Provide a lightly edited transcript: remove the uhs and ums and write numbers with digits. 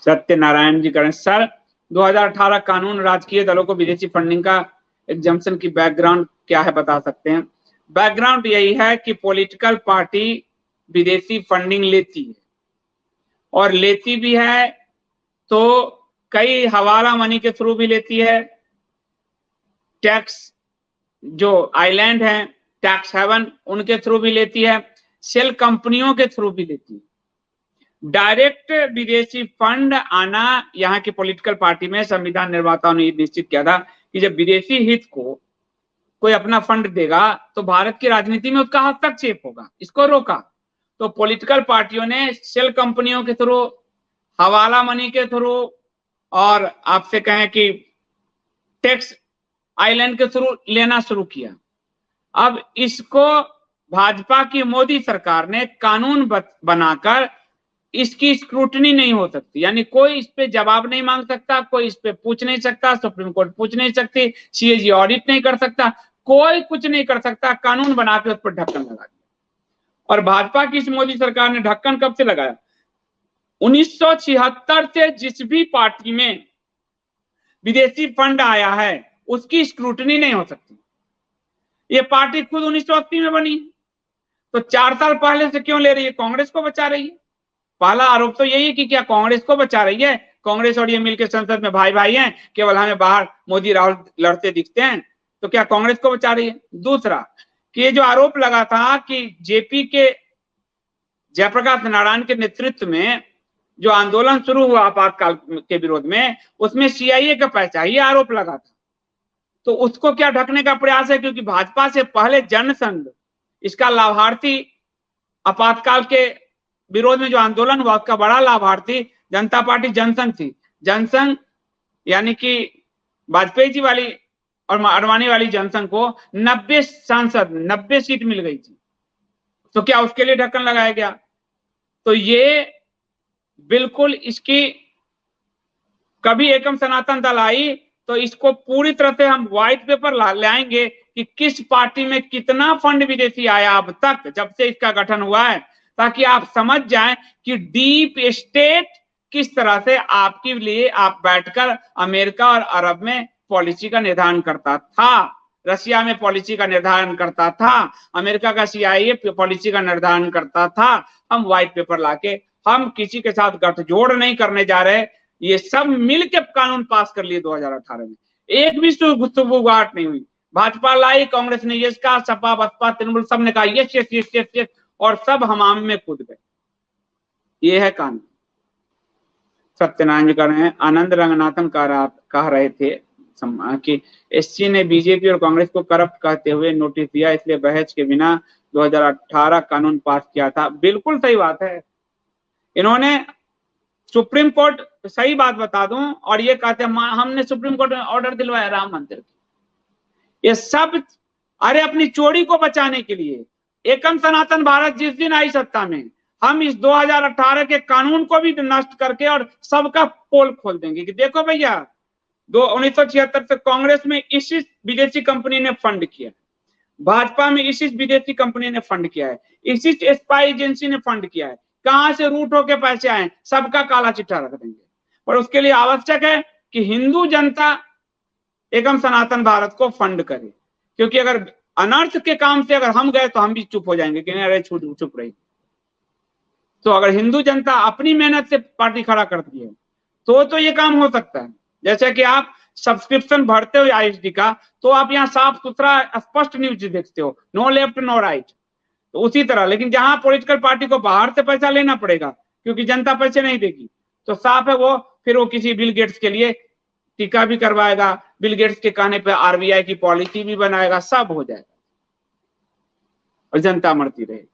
सत्यनारायण जी करें। सर 2018 कानून राजकीय दलों को विदेशी फंडिंग का एग्जम्पशन की बैकग्राउंड क्या है, बता सकते हैं? बैकग्राउंड यही है कि पॉलिटिकल पार्टी विदेशी फंडिंग लेती है, और लेती भी है तो कई हवाला मनी के थ्रू भी लेती है, टैक्स जो आइलैंड है टैक्स हेवन उनके थ्रू भी लेती है, सेल कंपनियों के थ्रू भी लेती है। डायरेक्ट विदेशी फंड आना यहाँ की पॉलिटिकल पार्टी में संविधान निर्माताओं ने निश्चित किया था कि जब विदेशी हित को कोई अपना फंड देगा तो भारत की राजनीति में उसका हस्तक्षेप होगा, इसको रोका। तो पॉलिटिकल पार्टियों ने सेल कंपनियों के थ्रू, हवाला मनी के थ्रू, और आपसे कहें कि टैक्स आइलैंड के थ्रू लेना शुरू किया। अब इसको भाजपा की मोदी सरकार ने कानून बनाकर इसकी स्क्रूटनी नहीं हो सकती, यानी कोई इस पे जवाब नहीं मांग सकता, कोई इस पे पूछ नहीं सकता, सुप्रीम कोर्ट पूछ नहीं सकती, सीएजी ऑडिट नहीं कर सकता, कोई कुछ नहीं कर सकता। कानून बना के उस पर ढक्कन लगा दिया। और भाजपा की इस मोदी सरकार ने ढक्कन कब से लगाया? 1976 से जिस भी पार्टी में विदेशी फंड आया है उसकी स्क्रूटनी नहीं हो सकती। ये पार्टी खुद 1980 में बनी, तो 4 साल पहले से क्यों ले रही है? कांग्रेस को बचा रही है। पहला आरोप तो यही है कि क्या कांग्रेस को बचा रही है? कांग्रेस और ये मिलकर संसद में भाई भाई हैं, केवल हमें बाहर मोदी राहुल लड़ते दिखते हैं, तो क्या कांग्रेस को बचा रही है? दूसरा कि ये जो आरोप लगा था कि जेपी के जयप्रकाश नारायण के नेतृत्व में जो आंदोलन शुरू हुआ आपातकाल के विरोध में, उसमें सीआईए का पैसा, ये आरोप लगा था, तो उसको क्या ढकने का प्रयास है? क्योंकि भाजपा से पहले जनसंघ इसका लाभार्थी, आपातकाल के विरोध में जो आंदोलन हुआ उसका बड़ा लाभार्थी जनता पार्टी जनसंघ थी। जनसंघ यानी कि वाजपेयी जी वाली और अडवाणी वाली जनसंघ को 90 सांसद, 90 सीट मिल गई थी, तो क्या उसके लिए ढक्कन लगाया गया? तो ये बिल्कुल इसकी कभी एकम सनातन दल आई तो इसको पूरी तरह से हम व्हाइट पेपर लाएंगे कि किस पार्टी में कितना फंड विदेशी आया अब तक, जब से इसका गठन हुआ है, ताकि आप समझ जाएं कि डीप स्टेट किस तरह से आपके लिए आप बैठकर अमेरिका और अरब में पॉलिसी का निर्धारण करता था, रशिया में पॉलिसी का निर्धारण करता था, अमेरिका का सीआईए पॉलिसी का निर्धारण करता था। हम व्हाइट पेपर लाके, हम किसी के साथ गठजोड़ नहीं करने जा रहे, ये सब मिलकर कानून पास कर लिए 2018 में, एक भी सुबुगाहट नहीं हुई। भाजपा लाई, कांग्रेस ने यस कहा, सपा बसपा तृणमूल सब ने कहा yes yes yes yes yes, और सब हमाम में कूद गए। ये है कानून। सत्यनारायण जी कह रहे हैं, आनंद रंगनाथन कह रहे थे कि एससी ने बीजेपी और कांग्रेस को करप्ट कहते हुए नोटिस दिया, इसलिए बहस के बिना 2018 कानून पास किया था। बिल्कुल सही बात है। इन्होंने सुप्रीम कोर्ट, सही बात बता दूं, और ये कहते हैं हमने सुप्रीम कोर्ट में ऑर्डर दिलवाया राम मंदिर की। ये सब अरे अपनी चोरी को बचाने के लिए। एकम सनातन भारत जिस दिन आई सत्ता में, हम इस 2018 के कानून को भी नष्ट करके और सबका पोल खोल देंगे कि देखो भैया 1976 से कांग्रेस में इसी विदेशी कंपनी ने फंड किया, भाजपा में इसी विदेशी कंपनी ने फंड किया है, इसी स्पाई एजेंसी ने फंड किया है, कहां से रूट होके पैसे आए, सबका काला चिट्ठा रख देंगे। पर उसके लिए आवश्यक है कि हिंदू जनता एकम सनातन भारत को फंड करे, क्योंकि अगर अनर्थ के काम से अगर हम गए तो हम भी चुप हो जाएंगे कि नहीं अरे चुप रही। तो अगर हिंदू जनता अपनी मेहनत से पार्टी खड़ा करती है तो ये काम हो सकता है। जैसे कि आप सब्सक्रिप्शन भरते हो आईएसडी का, तो आप यहाँ साफ सुथरा स्पष्ट न्यूज देखते हो, नो लेफ्ट नो राइट। तो उसी तरह, लेकिन जहां पॉलिटिकल पार्टी को बाहर से पैसा लेना पड़ेगा क्योंकि जनता पैसे नहीं देगी, तो साफ है वो फिर वो किसी बिल गेट्स के लिए टीका भी करवाएगा, बिल गेट्स के कहने पे आरबीआई की पॉलिसी भी बनाएगा, सब हो जाएगा और जनता मरती रहेगी।